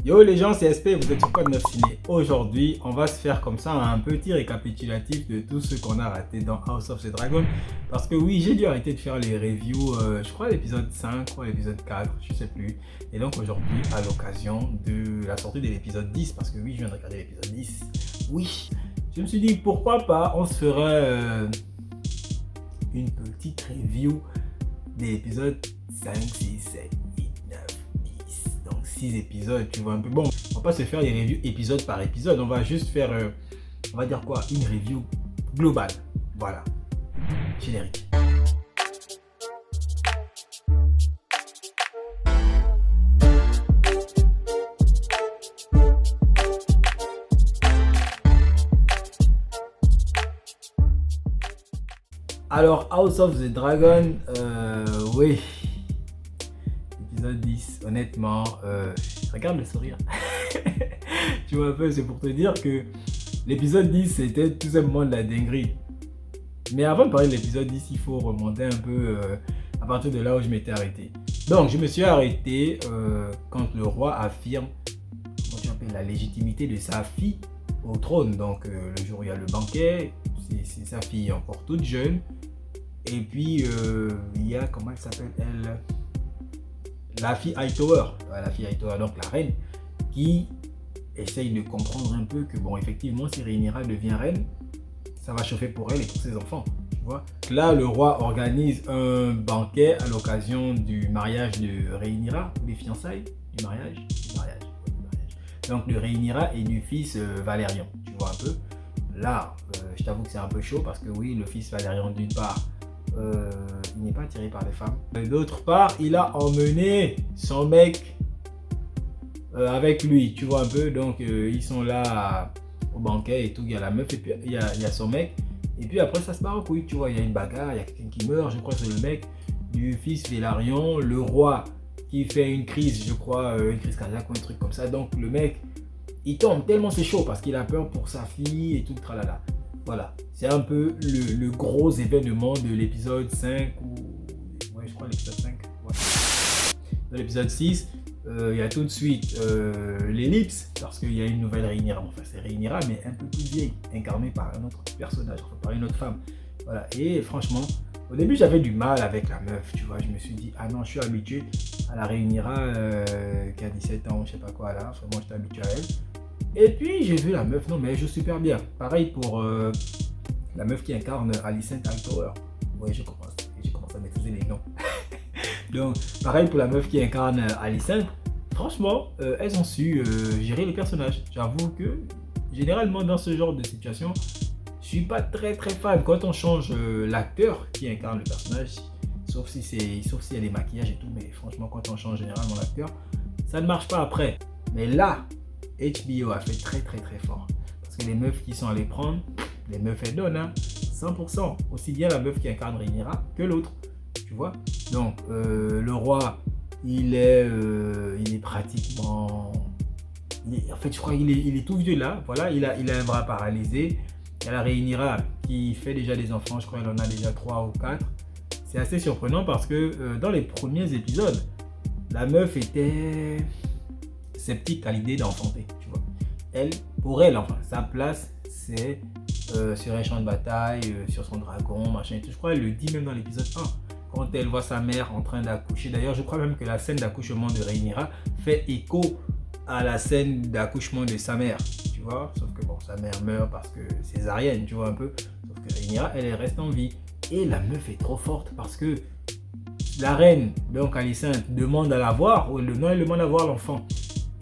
Yo les gens, c'est SP, vous êtes sur Code 9 Ciné. Aujourd'hui, on va se faire comme ça un petit récapitulatif de tout ce qu'on a raté dans House of the Dragon. Parce que oui, j'ai dû arrêter de faire les reviews, je crois l'épisode 5, ou l'épisode 4, je sais plus. Et donc aujourd'hui, à l'occasion de la sortie de l'épisode 10, parce que oui, je viens de regarder l'épisode 10. Oui, je me suis dit pourquoi pas, on se ferait une petite review des épisodes 5, 6, 7, 8, 9, 10. Donc 6 épisodes, tu vois un peu. Bon, on va pas se faire les reviews épisode par épisode. On va juste faire, on va dire quoi, une review globale. Voilà. Générique. Alors, House of the Dragon, oui. Épisode 10, honnêtement, regarde le sourire. Tu vois un peu, c'est pour te dire que l'épisode 10, c'était tout simplement de la dinguerie. Mais avant de parler de l'épisode 10, il faut remonter un peu à partir de là où je m'étais arrêté. Donc, je me suis arrêté quand le roi affirme, comment tu appelles, la légitimité de sa fille au trône. Donc, le jour où il y a le banquet, c'est sa fille encore toute jeune. Et puis, il y a, comment elle s'appelle, elle, la fille Hightower, la fille Hightower, donc la reine, qui essaye de comprendre un peu que, bon, effectivement, si Rhaenyra devient reine, ça va chauffer pour elle et pour ses enfants, tu vois. Là, le roi organise un banquet à l'occasion du mariage de Rhaenyra, des fiançailles, du mariage. Donc, de Rhaenyra et du fils Valérian, tu vois un peu. Là, je t'avoue que c'est un peu chaud parce que oui, le fils Valérian, d'une part, il n'est pas attiré par les femmes. D'autre part, il a emmené son mec avec lui, tu vois un peu. Donc, ils sont là au banquet et tout. Il y a la meuf et puis il y a son mec. Et puis après, ça se barre en couille, tu vois. Il y a une bagarre, il y a quelqu'un qui meurt. Je crois que c'est le mec du fils Velaryon, le roi qui fait une crise, je crois, une crise cardiaque ou un truc comme ça. Donc, le mec, il tombe tellement c'est chaud parce qu'il a peur pour sa fille et tout le tralala. Voilà, c'est un peu le gros événement de l'épisode 5 ou... Ouais, je crois l'épisode 5. Ouais. Dans l'épisode 6, il y a tout de suite l'ellipse parce qu'il y a une nouvelle Rhaenyra. Enfin, c'est Rhaenyra, mais un peu plus vieille, incarnée par un autre personnage, enfin, par une autre femme. Voilà, et franchement, au début, j'avais du mal avec la meuf, tu vois. Je me suis dit, ah non, je suis habitué à la Rhaenyra qui a 17 ans, je sais pas quoi là. Enfin, moi, j'étais habitué à elle. Et puis j'ai vu la meuf, non mais elle joue super bien. Pareil pour la meuf qui incarne Alicent Hightower. Ouais, j'ai commencé à maîtriser les noms. Donc pareil pour la meuf qui incarne Alicent. Franchement, elles ont su gérer les personnages. J'avoue que généralement dans ce genre de situation, je suis pas très fan quand on change l'acteur qui incarne le personnage. Sauf si il y a des maquillages et tout, mais franchement quand on change généralement l'acteur, ça ne marche pas après. Mais là, HBO a fait très fort. Parce que les meufs qui sont allées prendre, les meufs elles donnent, hein, 100%. Aussi bien la meuf qui incarne Rhaenyra que l'autre. Tu vois. Donc, le roi, il est pratiquement... en fait, je crois qu'il est tout vieux là. Voilà, il a un bras paralysé. Il y a la Rhaenyra qui fait déjà des enfants. Je crois qu'elle en a déjà 3 ou 4. C'est assez surprenant parce que dans les premiers épisodes, la meuf était... sceptique à l'idée d'enfanter, tu vois. Pour elle, enfin, sa place, c'est sur un champ de bataille, sur son dragon, machin et tout. Je crois qu'elle le dit même dans l'épisode 1, quand elle voit sa mère en train d'accoucher. D'ailleurs, je crois même que la scène d'accouchement de Rhaenyra fait écho à la scène d'accouchement de sa mère, tu vois. Sauf que bon, sa mère meurt parce que césarienne, tu vois un peu. Sauf que Rhaenyra, elle reste en vie. Et la meuf est trop forte parce que la reine, donc Alicent, demande à la voir, ou non, elle demande à voir l'enfant.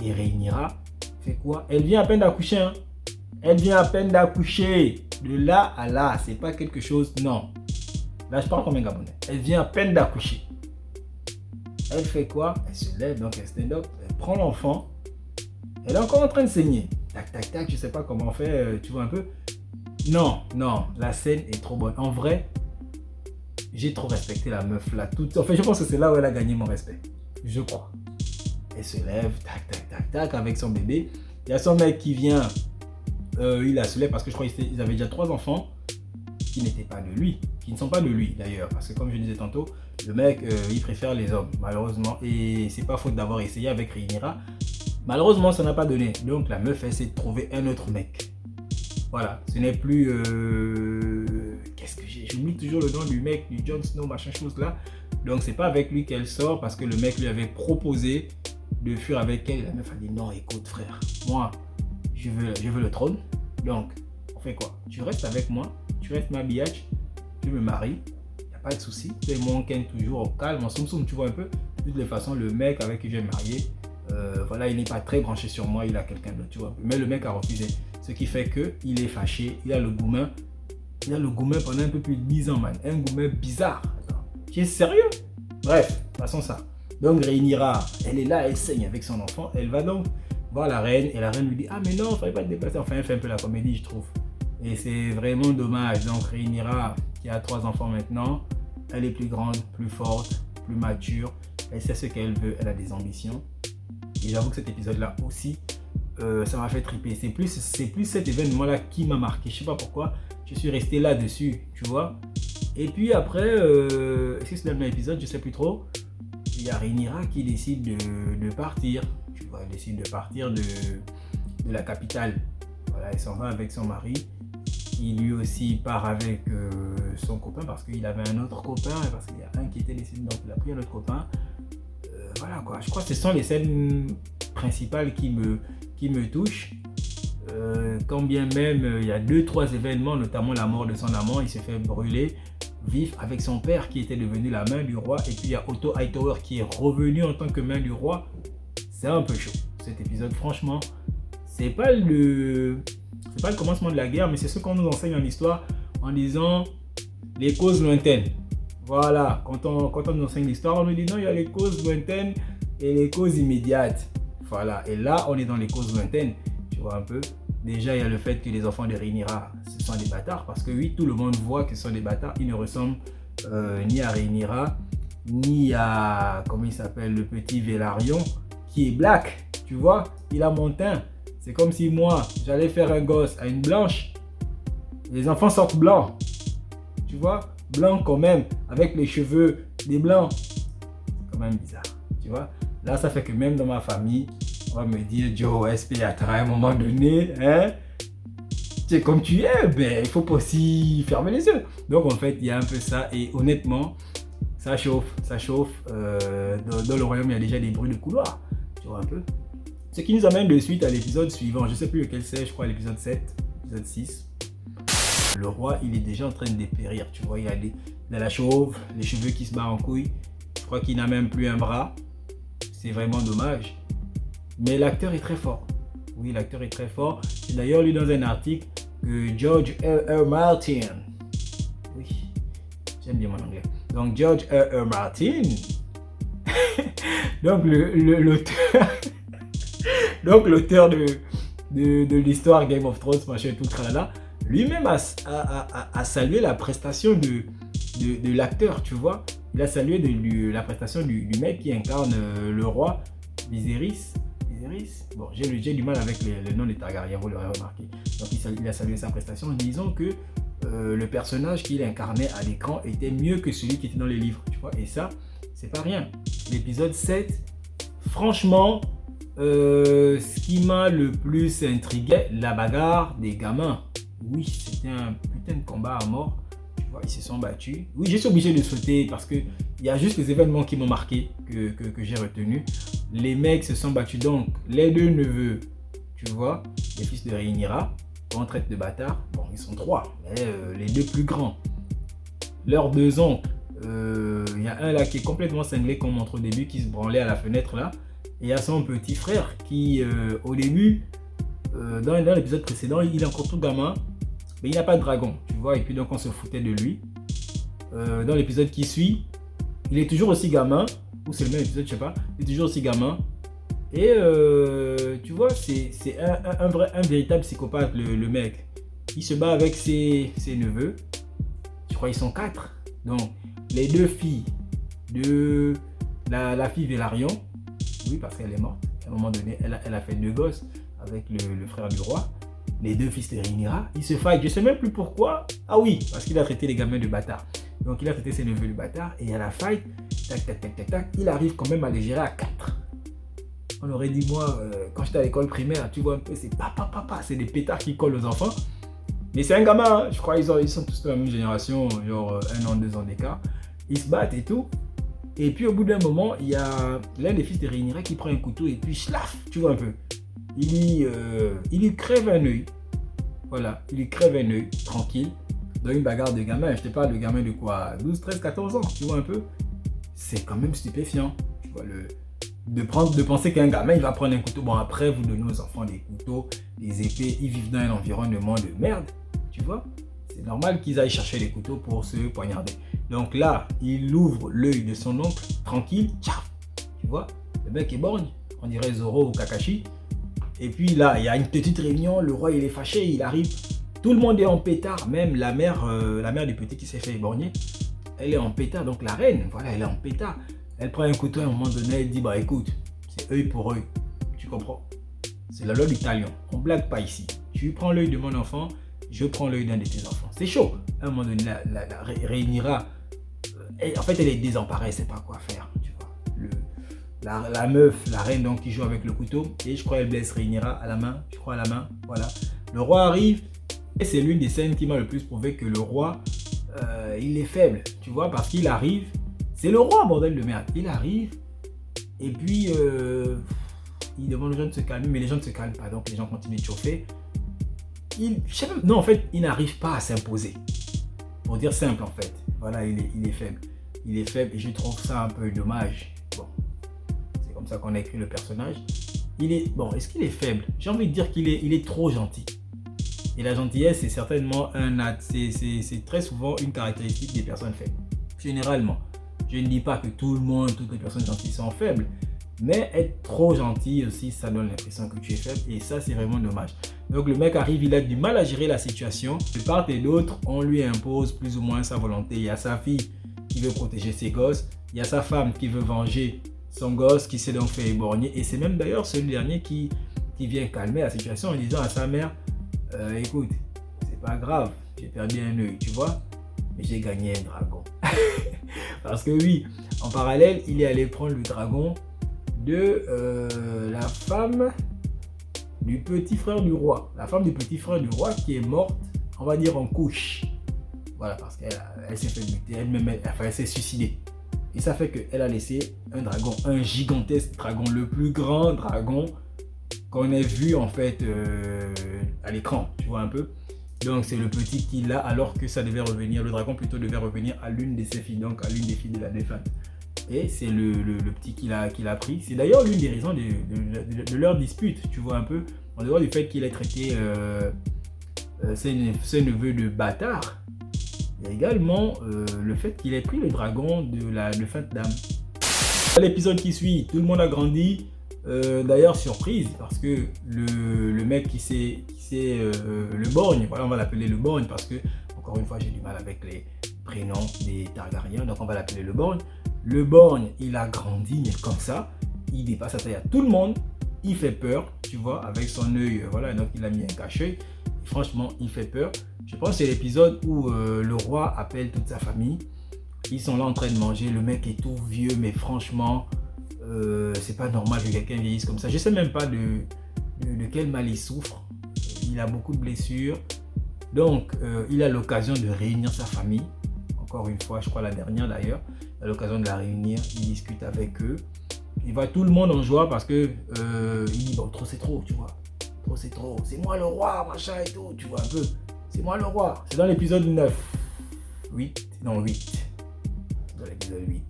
Et Rhaenyra fait quoi? Elle vient à peine d'accoucher, hein. Elle vient à peine d'accoucher. De là à là, c'est pas quelque chose, non. Là, je parle comme un Gabonais. Elle vient à peine d'accoucher. Elle fait quoi? Elle se lève, donc elle stand up, elle prend l'enfant. Elle est encore en train de saigner. Tac, je sais pas comment on fait, tu vois un peu. Non, la scène est trop bonne. En vrai, j'ai trop respecté la meuf là. En fait, je pense que c'est là où elle a gagné mon respect. Je crois. Elle se lève, tac, avec son bébé. Il y a son mec qui vient, il a se lève parce que je crois qu'ils avaient déjà 3 enfants qui n'étaient pas de lui, qui ne sont pas de lui d'ailleurs. Parce que comme je disais tantôt, le mec, il préfère les hommes, malheureusement. Et c'est pas faute d'avoir essayé avec Rhaenyra. Malheureusement, ça n'a pas donné. Donc la meuf essaie de trouver un autre mec. Voilà, ce n'est plus... Qu'est-ce que j'ai? J'oublie toujours le nom du mec, du Jon Snow, machin chose là. Donc c'est pas avec lui qu'elle sort parce que le mec lui avait proposé de fuir avec elle. La meuf a dit non, écoute frère, moi je veux le trône. Donc on fait quoi? Tu restes avec moi, tu restes ma biatch, tu me maries, y a pas de souci. Tu es mon ken toujours au calme, en soum soum, tu vois un peu. De toutes les façons, le mec avec qui je vais me marier, voilà, il n'est pas très branché sur moi, il a quelqu'un d'autre, tu vois. Mais le mec a refusé. Ce qui fait qu'il est fâché, il a le goumin. Il a le goumin pendant un peu plus de 10 ans, man. Un goumin bizarre. Tu es sérieux? Bref, passons ça. Donc Rhaenyra, elle est là, elle saigne avec son enfant. Elle va donc voir la reine et la reine lui dit ah mais non, il ne fallait pas te déplacer. Enfin, elle fait un peu la comédie, je trouve. Et c'est vraiment dommage. Donc Rhaenyra, qui a 3 enfants maintenant, elle est plus grande, plus forte, plus mature. Elle sait ce qu'elle veut, elle a des ambitions. Et j'avoue que cet épisode-là aussi, ça m'a fait triper. C'est plus cet événement-là qui m'a marqué. Je sais pas pourquoi, je suis resté là-dessus, tu vois. Et puis après, est-ce que c'est le même épisode? Je sais plus trop. Il y a Rhaenyra qui décide de partir. Tu vois, elle décide de partir de la capitale. Voilà, elle s'en va avec son mari. Qui lui aussi part avec son copain parce qu'il avait un autre copain. Parce qu'il y a un qui était décédé, donc il a pris un autre copain. Voilà quoi, je crois que ce sont les scènes principales qui me touchent. Quand bien même il y a 2-3 événements, notamment la mort de son amant, il s'est fait brûler vif avec son père qui était devenu la main du roi. Et puis il y a Otto Hightower qui est revenu en tant que main du roi. C'est un peu chaud cet épisode, franchement. C'est pas le commencement de la guerre, mais c'est ce qu'on nous enseigne en histoire en disant les causes lointaines. Voilà, quand on nous enseigne l'histoire, on nous dit non, il y a les causes lointaines et les causes immédiates. Voilà, et là, on est dans les causes lointaines, tu vois un peu. Déjà, il y a le fait que les enfants de Rhaenyra, ce sont des bâtards, parce que oui, tout le monde voit que ce sont des bâtards. Ils ne ressemblent ni à Rhaenyra, ni à, comment il s'appelle, le petit Velaryon, qui est black, tu vois. Il a mon teint. C'est comme si moi, j'allais faire un gosse à une blanche. Les enfants sortent blancs, tu vois. Blanc quand même, avec les cheveux des blancs. C'est quand même bizarre, tu vois. Là, ça fait que même dans ma famille, on va me dire, Joe, SP, à un moment donné, hein, tu es comme tu es, ben, il faut pas aussi fermer les yeux. Donc, en fait, il y a un peu ça. Et honnêtement, ça chauffe, ça chauffe. Dans le royaume, il y a déjà des bruits de couloir, tu vois un peu. Ce qui nous amène de suite à l'épisode suivant. Je sais plus lequel c'est, je crois l'épisode 7, l'épisode 6. Le roi, il est déjà en train de dépérir, tu vois, il a la chauve, les cheveux qui se barrent en couilles. Je crois qu'il n'a même plus un bras. C'est vraiment dommage. Mais l'acteur est très fort. Oui, l'acteur est très fort. J'ai d'ailleurs lu dans un article que George R.R. Martin, oui, j'aime bien mon anglais. Donc George R.R. Martin, donc l'auteur, donc l'auteur de l'histoire Game of Thrones, machin, tout tralala, lui-même a salué la prestation de l'acteur, tu vois. Il a salué la prestation du mec qui incarne le roi, Viserys. Bon, j'ai du mal avec le nom des Targaryens, vous l'aurez remarqué. Donc il a salué sa prestation en disant que le personnage qu'il incarnait à l'écran était mieux que celui qui était dans les livres, tu vois. Et ça, c'est pas rien. L'épisode 7, franchement, ce qui m'a le plus intrigué, la bagarre des gamins. Oui, c'était un putain de combat à mort. Tu vois, ils se sont battus. Oui, je suis obligé de sauter parce que il y a juste les événements qui m'ont marqué, que j'ai retenu. Les mecs se sont battus, donc les deux neveux, tu vois, les fils de Rhaenyra, qu'on traite de bâtards. Bon, ils sont 3, mais les 2 plus grands. Leurs 2 oncles. Il y a un là qui est complètement cinglé, qu'on montre au début, qui se branlait à la fenêtre là. Et il y a son petit frère qui, au début, dans l'épisode précédent, il est encore tout gamin, mais il n'a pas de dragon, tu vois, et puis donc on se foutait de lui. Dans l'épisode qui suit, il est toujours aussi gamin, ou c'est le même épisode, je sais pas, il est toujours aussi gamin. Et tu vois, c'est un véritable psychopathe, le mec. Il se bat avec ses neveux, je crois qu'ils sont 4. Donc, les 2 filles de la fille Velaryon, oui, parce qu'elle est morte. À un moment donné, elle a fait 2 gosses avec le frère du roi. Les 2 fils de Rhaenyra, ils se fight. Je sais même plus pourquoi. Ah oui, parce qu'il a traité les gamins de bâtards. Donc il a traité ses neveux de bâtards. Et à la fight, tac, tac, tac, tac, tac, il arrive quand même à les gérer à 4. On aurait dit, moi, quand j'étais à l'école primaire, tu vois un peu, c'est papa, c'est des pétards qui collent aux enfants. Mais c'est un gamin, hein. Je crois qu'ils sont tous de la même génération, genre 1 an, 2 ans d'écart. Ils se battent et tout. Et puis au bout d'un moment, il y a l'un des fils de Rhaenyra qui prend un couteau et puis schlaf, tu vois un peu. Il lui crève un œil. Voilà, il lui crève un œil, tranquille. Dans une bagarre de gamin, je te parle de gamin de quoi, 12, 13, 14 ans, tu vois un peu. C'est quand même stupéfiant, tu vois, de penser qu'un gamin, il va prendre un couteau. Bon, après, vous donnez aux enfants des couteaux, des épées, ils vivent dans un environnement de merde, tu vois. C'est normal qu'ils aillent chercher les couteaux pour se poignarder. Donc là, il ouvre l'œil de son oncle, tranquille, tchaf, tu vois. Le mec est borgne, on dirait Zoro ou Kakashi. Et puis là, il y a une petite réunion, le roi il est fâché, il arrive. Tout le monde est en pétard, même la mère du petit qui s'est fait éborgner, elle est en pétard. Donc la reine, voilà, elle est en pétard. Elle prend un couteau à un moment donné, elle dit, bah écoute, c'est œil pour œil, tu comprends? C'est la loi du talion, on blague pas ici. Tu prends l'œil de mon enfant, je prends l'œil d'un de tes enfants. C'est chaud. À un moment donné, la Rhaenyra, en fait, elle est désemparée, elle sait pas quoi faire, tu vois. La meuf, la reine donc qui joue avec le couteau, et je crois qu'elle blesse Rhaenyra à la main, je crois à la main, voilà. Le roi arrive, et c'est l'une des scènes qui m'a le plus prouvé que le roi, il est faible, tu vois, parce qu'il arrive, c'est le roi, bordel de merde, il arrive, et puis, il demande aux gens de se calmer, mais les gens ne se calment pas, donc les gens continuent de chauffer. Non, en fait, il n'arrive pas à s'imposer, pour dire simple en fait, voilà, il est faible. Il est faible, et je trouve ça un peu dommage. Bon, c'est comme ça qu'on a écrit le personnage. Bon, est-ce qu'il est faible? J'ai envie de dire qu'il est trop gentil. Et la gentillesse, c'est certainement c'est très souvent une caractéristique des personnes faibles. Généralement. Je ne dis pas que tout le monde, toutes les personnes gentilles sont faibles. Mais être trop gentil aussi, ça donne l'impression que tu es faible. Et ça, c'est vraiment dommage. Donc le mec arrive, il a du mal à gérer la situation. De part et d'autre, on lui impose plus ou moins sa volonté. Il y a sa fille qui veut protéger ses gosses. Il y a sa femme qui veut venger son gosse qui s'est donc fait éborgner. Et c'est même d'ailleurs ce dernier qui vient calmer la situation en disant à sa mère, écoute, c'est pas grave, j'ai perdu un œil, tu vois, mais j'ai gagné un dragon. Parce que oui, en parallèle, il est allé prendre le dragon de la femme du petit frère du roi. La femme du petit frère du roi qui est morte, on va dire en couche. Voilà, parce qu'elle s'est fait buter, elle s'est suicidée. Et ça fait qu'elle a laissé un dragon, un gigantesque dragon, le plus grand dragon qu'on ait vu en fait à l'écran, tu vois un peu. Donc c'est le petit qui l'a, alors que ça devait revenir, le dragon plutôt devait revenir à l'une de ses filles, donc à l'une des filles de la défunte. Et c'est le petit qui l'a pris. C'est d'ailleurs l'une des raisons de leur dispute, tu vois un peu. En dehors du fait qu'il ait traité ses neveux de bâtards, il y a également le fait qu'il ait pris le dragon de la défunte dame. L'épisode qui suit, tout le monde a grandi. D'ailleurs, surprise, parce que le mec qui c'est le borgne, voilà, on va l'appeler le borgne, parce que, encore une fois, j'ai du mal avec les prénoms des Targaryens, donc on va l'appeler le borgne. Le borgne, il a grandi, mais comme ça, il dépasse sa taille à tout le monde, il fait peur, tu vois, avec son œil, voilà, donc il a mis un cachet, franchement, il fait peur. Je pense que c'est l'épisode où le roi appelle toute sa famille, ils sont là en train de manger, le mec est tout vieux, mais franchement, c'est pas normal que quelqu'un vieillisse comme ça. Je sais même pas de quel mal il souffre. Il a beaucoup de blessures. Donc, il a l'occasion de réunir sa famille. Encore une fois, je crois la dernière d'ailleurs. Il a l'occasion de la réunir. Il discute avec eux. Il voit tout le monde en joie parce que il dit, bon, trop c'est trop, tu vois. Trop c'est trop. C'est moi le roi, machin et tout, tu vois un peu. C'est moi le roi. C'est dans l'épisode 9. 8. Non, 8. Dans l'épisode 8.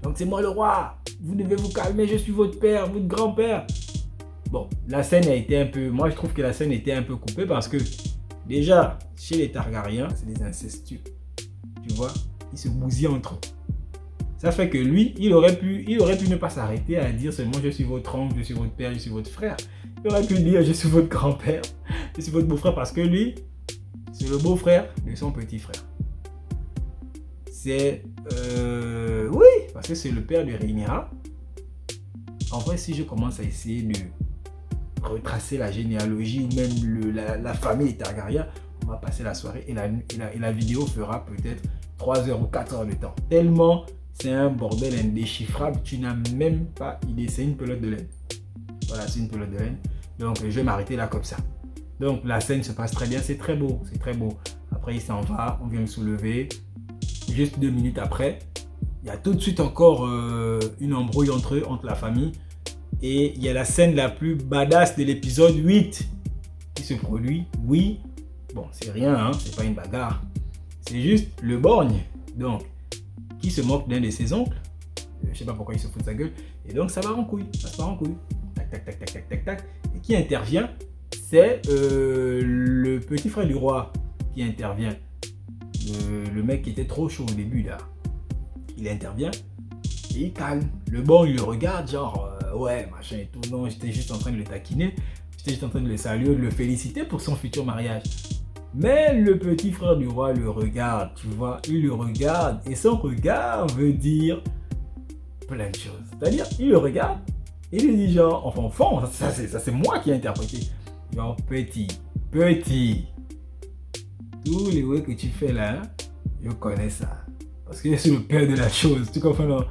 Donc, c'est moi le roi. Vous devez vous calmer, je suis votre père, votre grand-père. Bon, la scène a été un peu... Moi, je trouve que la scène était un peu coupée parce que, déjà, chez les Targaryens, c'est des incestueux. Tu vois, ils se bousillent entre eux. Ça fait que lui, il aurait pu ne pas s'arrêter à dire seulement je suis votre oncle, je suis votre père, je suis votre frère. Il aurait pu dire je suis votre grand-père, je suis votre beau-frère parce que lui, c'est le beau-frère de son petit frère. C'est... oui, parce que c'est le père de Rhaenyra. En vrai, si je commence à essayer de retracer la généalogie ou même la famille Targaryen, on va passer la soirée et la vidéo fera peut-être 3 heures ou 4 heures de temps. Tellement c'est un bordel indéchiffrable, tu n'as même pas idée, c'est une pelote de laine. Voilà, c'est une pelote de laine. Donc, je vais m'arrêter là comme ça. Donc, la scène se passe très bien. C'est très beau. C'est très beau. Après, il s'en va. On vient le soulever. Juste 2 minutes après, il y a tout de suite encore une embrouille entre eux, entre la famille. Et il y a la scène la plus badass de l'épisode 8 qui se produit. Oui, bon, c'est rien, hein, c'est pas une bagarre. C'est juste le borgne, donc, qui se moque d'un de ses oncles. Je sais pas pourquoi il se fout de sa gueule. Et donc, ça part en couille. Ça se part en couille. Tac, tac, tac, tac, tac, tac, tac. Et qui intervient, c'est le petit frère du roi qui intervient. Le mec qui était trop chaud au début, là. Il intervient et il calme. Le bon, il le regarde, genre, ouais, machin et tout. Non, j'étais juste en train de le taquiner. J'étais juste en train de le saluer, de le féliciter pour son futur mariage. Mais le petit frère du roi le regarde, tu vois. Il le regarde et son regard veut dire plein de choses. C'est-à-dire, il le regarde et il lui dit genre, enfant, ça c'est moi qui ai interprété. Genre, petit, tous les ouais que tu fais là, je connais ça. Parce que je suis le père de la chose, tu comprends, non?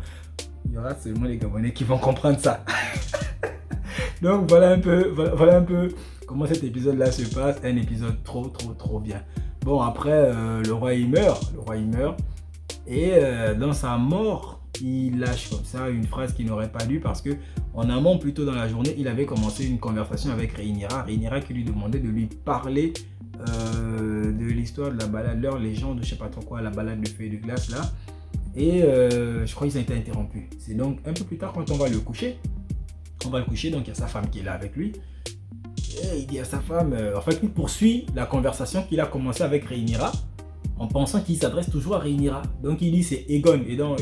Il y aura seulement les Gabonais qui vont comprendre ça. Donc voilà un peu comment cet épisode-là se passe. Un épisode trop bien. Bon, après, le roi il meurt. Et dans sa mort, il lâche comme ça une phrase qu'il n'aurait pas dû parce que en amont, plus tôt dans la journée, il avait commencé une conversation avec Rhaenyra qui lui demandait de lui parler de l'histoire de la balade, leur légende, je sais pas trop quoi, la balade de feu et de glace là. Et je crois qu'ils ont été interrompus. C'est donc un peu plus tard quand on va le coucher, donc il y a sa femme qui est là avec lui. Et il dit à sa femme, en fait il poursuit la conversation qu'il a commencé avec Rhaenyra en pensant qu'il s'adresse toujours à Rhaenyra. Donc il dit c'est Aegon, et dans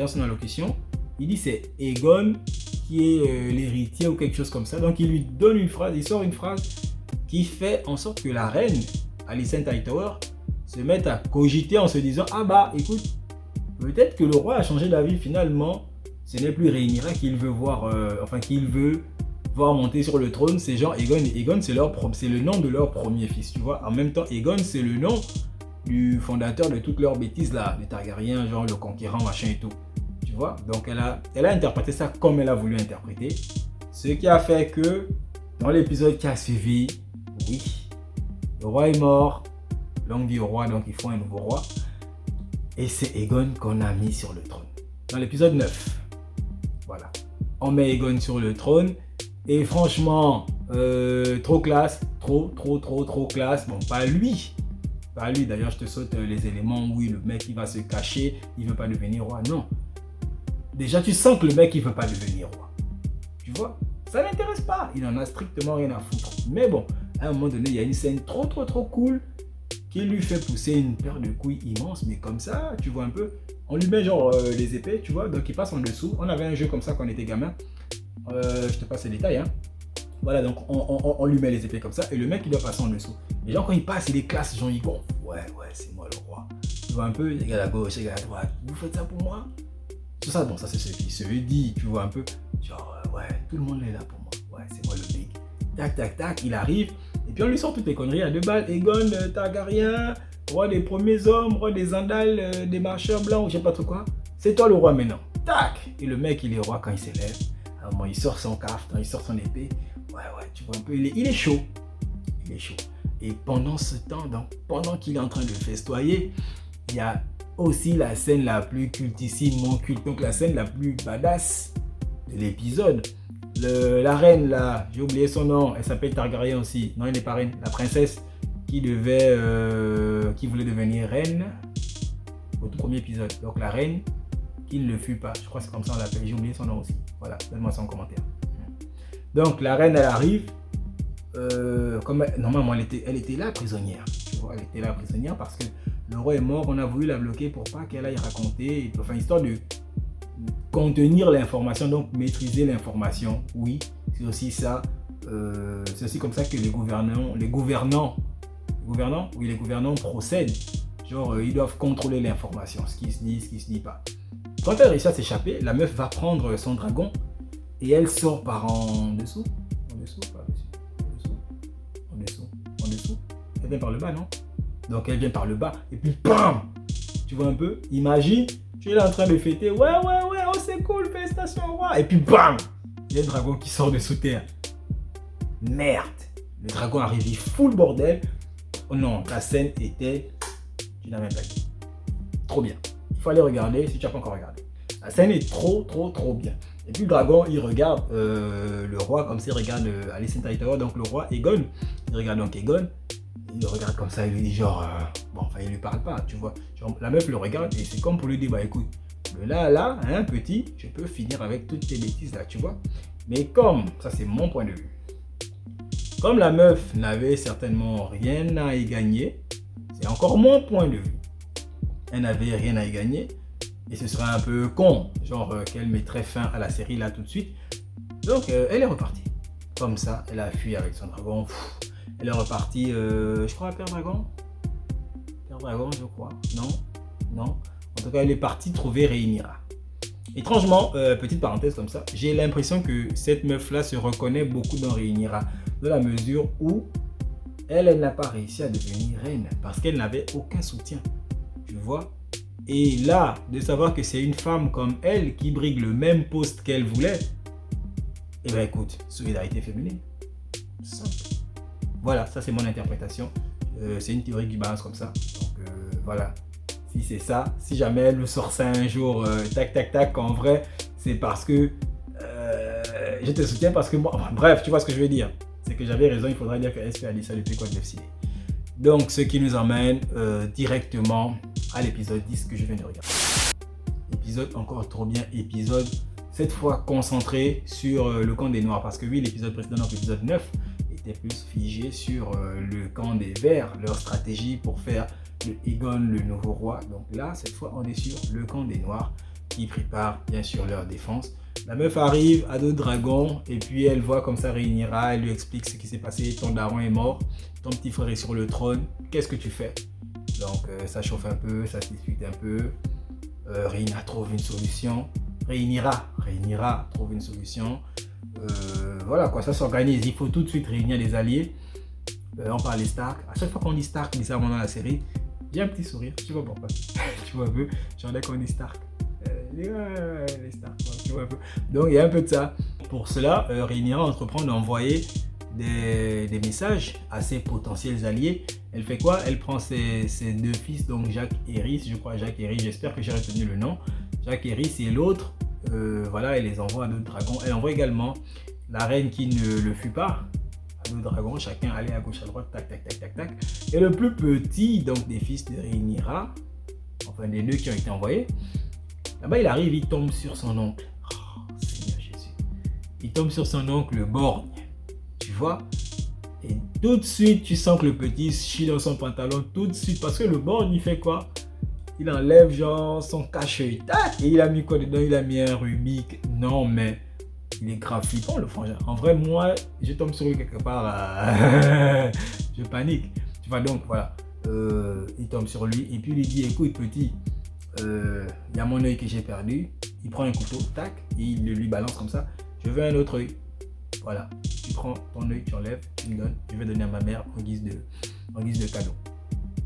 son allocution, il dit c'est Aegon qui est l'héritier ou quelque chose comme ça. Donc il lui donne une phrase, il sort une phrase qui fait en sorte que la reine, Alicent Hightower, se mette à cogiter en se disant ah bah écoute, peut-être que le roi a changé d'avis finalement, ce n'est plus Rhaenyra qu'il veut voir, qu'il veut voir monter sur le trône, c'est genre Aegon. Et Aegon c'est le nom de leur premier fils, tu vois. En même temps, Aegon c'est le nom du fondateur de toutes leurs bêtises là, les Targaryens, genre le conquérant, machin et tout. Tu vois, donc elle a interprété ça comme elle a voulu interpréter. Ce qui a fait que dans l'épisode qui a suivi, oui, le roi est mort, longue vie au roi, donc il faut un nouveau roi. Et c'est Aegon qu'on a mis sur le trône. Dans l'épisode 9, voilà, on met Aegon sur le trône. Et franchement, trop classe, trop classe. Bon, pas lui, d'ailleurs je te saute les éléments où le mec il va se cacher, il veut pas devenir roi, non. Déjà tu sens que le mec il veut pas devenir roi, tu vois, ça l'intéresse pas, il en a strictement rien à foutre. Mais bon, à un moment donné il y a une scène trop cool qui lui fait pousser une paire de couilles immense, mais comme ça, tu vois un peu, on lui met genre les épées, tu vois, donc il passe en dessous. On avait un jeu comme ça quand on était gamin, je te passe les détails, hein. Voilà, donc on lui met les épées comme ça et le mec il doit passer en dessous. Et genre quand il passe, il est classe, genre il gonfle. Ouais, c'est moi le roi. Tu vois un peu, les gars à gauche, les gars à droite, vous faites ça pour moi? Tout ça, bon, ça c'est ce qui se dit, tu vois un peu. Genre, ouais, tout le monde est là pour moi. Ouais, c'est moi le mec. Tac, il arrive. Et puis on lui sort toutes les conneries à 2 balles. Aegon, Targaryen, roi des premiers hommes, roi des Andals, des marcheurs blancs, ou je sais pas trop quoi. C'est toi le roi maintenant. Tac! Et le mec il est roi quand il s'élève. À un moment, il sort son caftan, il sort son épée. Ouais, tu vois un peu, il est chaud. Et pendant ce temps, donc, pendant qu'il est en train de festoyer, il y a aussi la scène la plus cultissime, mon culte, donc la scène la plus badass de l'épisode. La reine là, j'ai oublié son nom, elle s'appelle Targaryen aussi. Non, elle n'est pas reine, la princesse qui voulait devenir reine au tout premier épisode. Donc la reine qui ne le fut pas, je crois que c'est comme ça on l'appelle, j'ai oublié son nom aussi. Voilà, donne-moi ça en commentaire. Donc la reine elle arrive, normalement elle était là prisonnière, tu vois, elle était là prisonnière parce que le roi est mort, on a voulu la bloquer pour pas qu'elle aille raconter, enfin histoire de contenir l'information, donc maîtriser l'information, oui, c'est aussi ça, c'est aussi comme ça que les gouvernants procèdent, genre ils doivent contrôler l'information, ce qui se dit, ce qui se dit pas. Quand elle réussit à s'échapper, la meuf va prendre son dragon et elle sort par en dessous. Elle vient par le bas, non? Donc elle vient par le bas et puis bam! Tu vois un peu? Imagine, tu es là en train de fêter. Ouais, oh c'est cool, félicitations au roi. Et puis bam! il y a un dragon qui sort de sous terre. Merde. Le dragon arrive, il fout le bordel. Oh non, la scène était... Tu n'as même pas dit. Trop bien. Il faut aller regarder si tu n'as pas encore regardé. La scène est trop bien. Et puis le dragon, il regarde le roi comme ça, il regarde Alicent Hightower, donc le roi Aegon. Il regarde donc Aegon. Il le regarde comme ça, il lui dit genre... bon, enfin, il lui parle pas, tu vois. Genre, la meuf le regarde et c'est comme pour lui dire, bah écoute, là, hein, petit, je peux finir avec toutes tes bêtises là, tu vois. Mais comme, ça c'est mon point de vue. Comme la meuf n'avait certainement rien à y gagner, c'est encore mon point de vue. Elle n'avait rien à y gagner et ce serait un peu con, genre qu'elle mettrait fin à la série là tout de suite. Donc elle est repartie. Comme ça, elle a fui avec son dragon. Elle est repartie, je crois à Père Dragon. Père Dragon, je crois. Non. En tout cas, elle est partie trouver Rhaenyra. Étrangement, petite parenthèse comme ça, j'ai l'impression que cette meuf-là se reconnaît beaucoup dans Rhaenyra, dans la mesure où elle n'a pas réussi à devenir reine parce qu'elle n'avait aucun soutien, tu vois. Et là, de savoir que c'est une femme comme elle qui brigue le même poste qu'elle voulait, eh bien écoute, solidarité féminine. Simple. Voilà, ça c'est mon interprétation. C'est une théorie qui balance comme ça. Donc voilà. Si c'est ça, si jamais elle nous sort ça un jour, tac, en vrai, c'est parce que je te soutiens parce que moi, bref, tu vois ce que je veux dire. C'est que j'avais raison, il faudrait dire que SP a dit ça depuis quoi de FCD. Donc, ce qui nous emmène directement à l'épisode 10 que je viens de regarder. Épisode encore trop bien, épisode cette fois concentré sur le camp des Noirs. Parce que oui, l'épisode précédent, donc l'épisode 9, était plus figé sur le camp des Verts, leur stratégie pour faire de Aegon le nouveau roi. Donc là, cette fois, on est sur le camp des Noirs qui prépare bien sûr leur défense. La meuf arrive à dos de dragon et puis elle voit comme ça Rhaenyra, elle lui explique ce qui s'est passé, ton daron est mort, ton petit frère est sur le trône, qu'est-ce que tu fais? Donc ça chauffe un peu, ça se discute un peu. Rhaenyra trouve une solution. Rhaenyra trouve une solution. Voilà quoi, ça s'organise, il faut tout de suite réunir les alliés. On parle des Stark. À chaque fois qu'on dit Stark, bizarrement dans la série, j'ai un petit sourire, tu vois pourquoi. Tu vois un peu, j'en ai qu'on dit Stark. Les Stark, tu vois un peu. Donc il y a un peu de ça. Pour cela, Rhaenyra entreprend d'envoyer des messages à ses potentiels alliés. Elle fait quoi? Elle prend ses deux fils, donc Jaqen et Rhys, je crois Jaqen et Rhys, j'espère que j'ai retenu le nom. Jaqen et Rhys et l'autre, voilà, elle les envoie à d'autres dragons. Elle envoie également la reine qui ne le fut pas. Deux dragons, chacun allait à gauche à droite, tac. Et le plus petit, donc des fils de Rhaenyra, enfin des deux qui ont été envoyés, là-bas il arrive, il tombe sur son oncle. Oh, Seigneur Jésus. Il tombe sur son oncle, le borgne, tu vois. Et tout de suite, tu sens que le petit chie dans son pantalon, tout de suite, parce que le borgne, il fait quoi? Il enlève genre son cache-œil, tac, et il a mis quoi dedans? Il a mis un Rubik. Non mais... il est grave flippant le frangin. En vrai, moi, je tombe sur lui quelque part, je panique. Tu vois, donc, voilà. Il tombe sur lui et puis il lui dit, écoute petit, il y a mon œil que j'ai perdu. Il prend un couteau, tac, et il le lui balance comme ça. Je veux un autre œil. Voilà. Tu prends ton œil, tu enlèves, tu me donnes. Je vais donner à ma mère en guise de cadeau.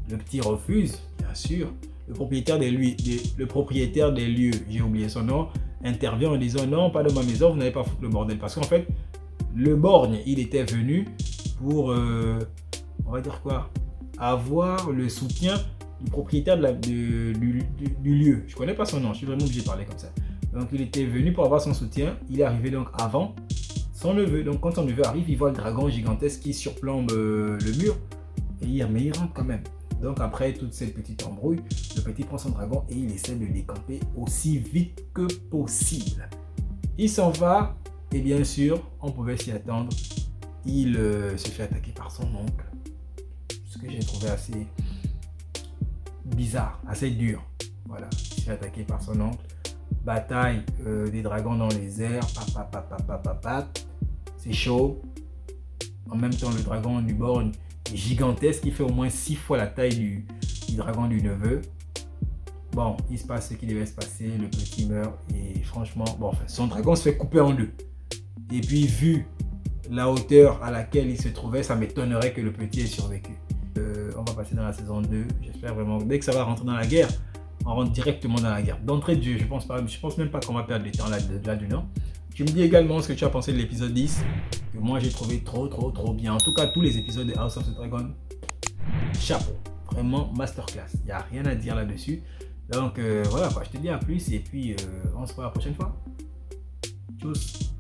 Le petit refuse, bien sûr. Le propriétaire des lieux, j'ai oublié son nom, intervient en disant non, pas dans ma maison, vous n'allez pas foutre le bordel. Parce qu'en fait, le borgne, il était venu pour, on va dire quoi, avoir le soutien du propriétaire du lieu. Je connais pas son nom, je suis vraiment obligé de parler comme ça. Donc il était venu pour avoir son soutien, il est arrivé donc avant son neveu. Donc quand son neveu arrive, il voit le dragon gigantesque qui surplombe le mur, mais il rentre quand même. Donc après toute cette petite embrouille, le petit prend son dragon et il essaie de décamper aussi vite que possible. Il s'en va et bien sûr, on pouvait s'y attendre. Il se fait attaquer par son oncle. Ce que j'ai trouvé assez bizarre, assez dur. Voilà, il se fait attaquer par son oncle. Bataille des dragons dans les airs. C'est chaud. En même temps, le dragon du borgne gigantesque qui fait au moins 6 fois la taille du dragon du neveu. Bon, il se passe ce qui devait se passer, le petit meurt et franchement, bon, enfin, son dragon se fait couper en deux. Et puis vu la hauteur à laquelle il se trouvait, ça m'étonnerait que le petit ait survécu. On va passer dans la saison 2, j'espère vraiment, dès que ça va rentrer dans la guerre, on rentre directement dans la guerre. D'entrée de jeu, je pense même pas qu'on va perdre du temps là-dedans. Tu me dis également ce que tu as pensé de l'épisode 10, que moi j'ai trouvé trop bien. En tout cas, tous les épisodes de House of the Dragon, chapeau. Vraiment masterclass. Il n'y a rien à dire là-dessus. Donc voilà quoi, je te dis à plus et puis on se voit la prochaine fois. Tchuss.